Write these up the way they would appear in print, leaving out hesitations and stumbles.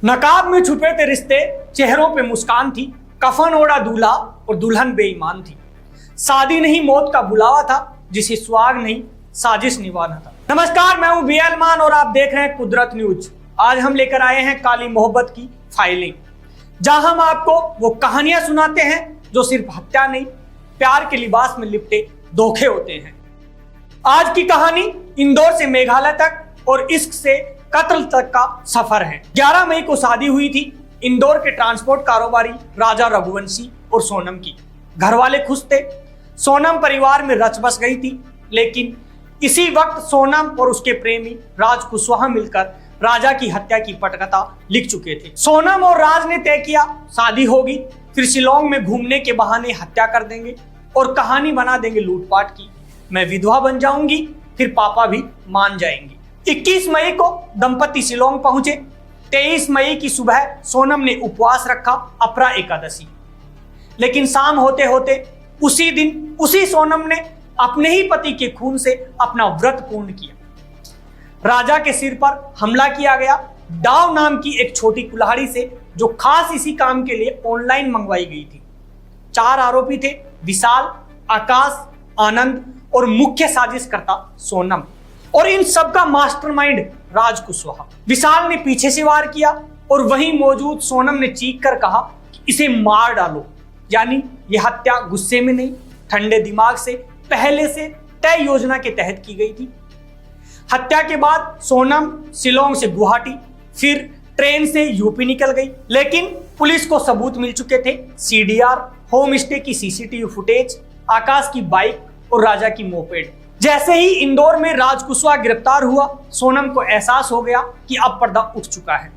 नकाब में छुपे थे रिश्ते, चेहरों पे मुस्कान थी, कफन ओढ़ा दूल्हा और दुल्हन बेईमान थी। शादी नहीं मौत का बुलावा था, जिसे सुहाग नहीं साजिश निभाना था। नमस्कार, मैं हूं बीएल मान और आप देख रहे हैं कुदरत न्यूज। आज हम लेकर आए हैं काली मोहब्बत की फाइलें, जहां हम आपको वो कहानियां सुनाते हैं जो सिर्फ हत्या नहीं, प्यार के लिबास में लिपटे धोखे होते हैं। आज की कहानी इंदौर से मेघालय तक और इश्क से कत्ल तक का सफर है। 11 मई को शादी हुई थी इंदौर के ट्रांसपोर्ट कारोबारी राजा रघुवंशी और सोनम की। घर वाले खुश थे, सोनम परिवार में रच बस गई थी। लेकिन इसी वक्त सोनम और उसके प्रेमी राज कुशवाहा मिलकर राजा की हत्या की पटकथा लिख चुके थे। सोनम और राज ने तय किया शादी होगी, फिर शिलोंग में घूमने के बहाने हत्या कर देंगे और कहानी बना देंगे लूटपाट की। मैं विधवा बन जाऊंगी, फिर पापा भी मान जाएंगे। 21 मई को दंपति शिलोंग पहुंचे। 23 मई की सुबह सोनम ने उपवास रखा, अपरा एकादशी। लेकिन शाम होते होते उसी दिन उसी सोनम ने अपने ही पति के खून से अपना व्रत पूर्ण किया। राजा के सिर पर हमला किया गया डाव नाम की एक छोटी कुल्हाड़ी से, जो खास इसी काम के लिए ऑनलाइन मंगवाई गई थी। 4 आरोपी थे, विशाल, आकाश, आनंद और मुख्य साजिशकर्ता सोनम। और इन सबका मास्टरमाइंड राज कुशवाहा। विशाल ने पीछे से वार किया और वहीं मौजूद सोनम ने चीख कर कहा कि इसे मार डालो। यानी यह हत्या गुस्से में नहीं, ठंडे दिमाग से पहले से तय योजना के तहत की गई थी। हत्या के बाद सोनम शिलोंग से गुवाहाटी, फिर ट्रेन से यूपी निकल गई। लेकिन पुलिस को सबूत मिल चुके थे, सीडीआर, होम स्टे की सीसीटीवी फुटेज, आकाश की बाइक और राजा की मोपेड। जैसे ही इंदौर में राज कुशवाहा गिरफ्तार हुआ, सोनम को एहसास हो गया कि अब पर्दा उठ चुका है।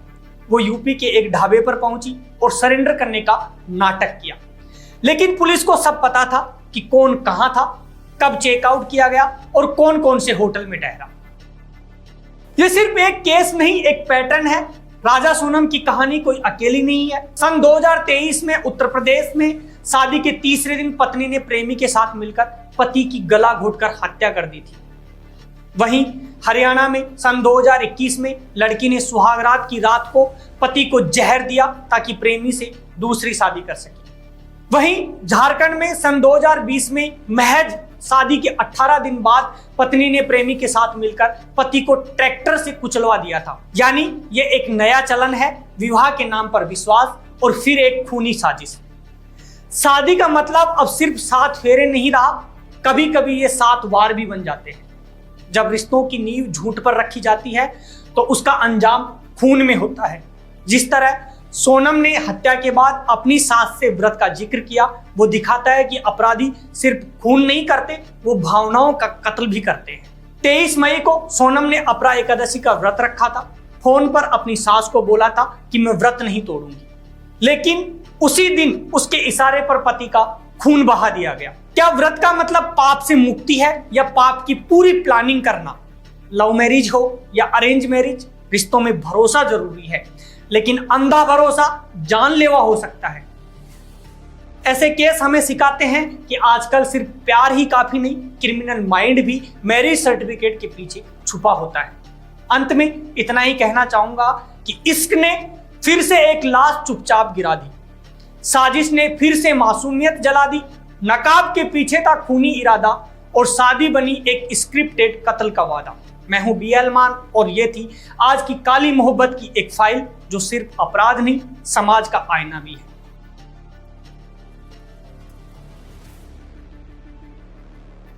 वो यूपी के एक ढाबे पर पहुंची और सरेंडर करने का नाटक किया। लेकिन पुलिस को सब पता था कि कौन कहां था, कब चेकआउट किया गया और कौन कौन से होटल में ठहरा। यह सिर्फ एक केस नहीं, एक पैटर्न है। राजा सोनम की कहानी कोई अकेली नहीं है। सन 2023 में उत्तर प्रदेश में शादी के तीसरे दिन पत्नी ने प्रेमी के साथ मिलकर पति की गला घोटकर हत्या कर दी थी। वहीं हरियाणा में सन 2021 में लड़की ने सुहागरात की रात को पति को जहर दिया ताकि प्रेमी से दूसरी शादी कर सके। वहीं झारखंड में सन 2020 में महज शादी के 18 दिन बाद पत्नी ने प्रेमी के साथ मिलकर पति को ट्रैक्टर से कुचलवा दिया था। यानी ये एक नया चलन है, विवाह के नाम पर विश्वास और फिर एक खूनी साजिश। शादी का मतलब अब सिर्फ 7 फेरे नहीं रहा, कभी कभी ये 7 वार भी बन जाते हैं। जब रिश्तों की नींव झूठ पर रखी जाती है तो उसका अंजाम खून में होता है। जिस तरह सोनम ने हत्या के बाद अपनी सास से व्रत का जिक्र किया, वो दिखाता है कि अपराधी सिर्फ खून नहीं करते, वो भावनाओं का कत्ल भी करते हैं। 23 मई को सोनम ने अपरा एकादशी का व्रत रखा था। फोन पर अपनी सास को बोला था कि मैं व्रत नहीं तोड़ूंगी। लेकिन उसी दिन उसके इशारे पर पति का खून बहा दिया गया। क्या व्रत का मतलब पाप से मुक्ति है या पाप की पूरी प्लानिंग करना? लव मैरिज हो या अरेंज मैरिज, रिश्तों में भरोसा जरूरी है, लेकिन अंधा भरोसा जानलेवा हो सकता है। ऐसे केस हमें सिखाते हैं कि आजकल सिर्फ प्यार ही काफी नहीं, क्रिमिनल माइंड भी मैरिज सर्टिफिकेट के पीछे छुपा होता है। अंत में इतना ही कहना चाहूंगा कि इश्क ने फिर से एक लाश चुपचाप गिरा दी, साजिश ने फिर से मासूमियत जला दी, नकाब के पीछे था खूनी इरादा और शादी बनी एक स्क्रिप्टेड कत्ल का वादा। मैं हूं बीएल मान और ये थी आज की काली मोहब्बत की एक फाइल, जो सिर्फ अपराध नहीं, समाज का आईना भी है।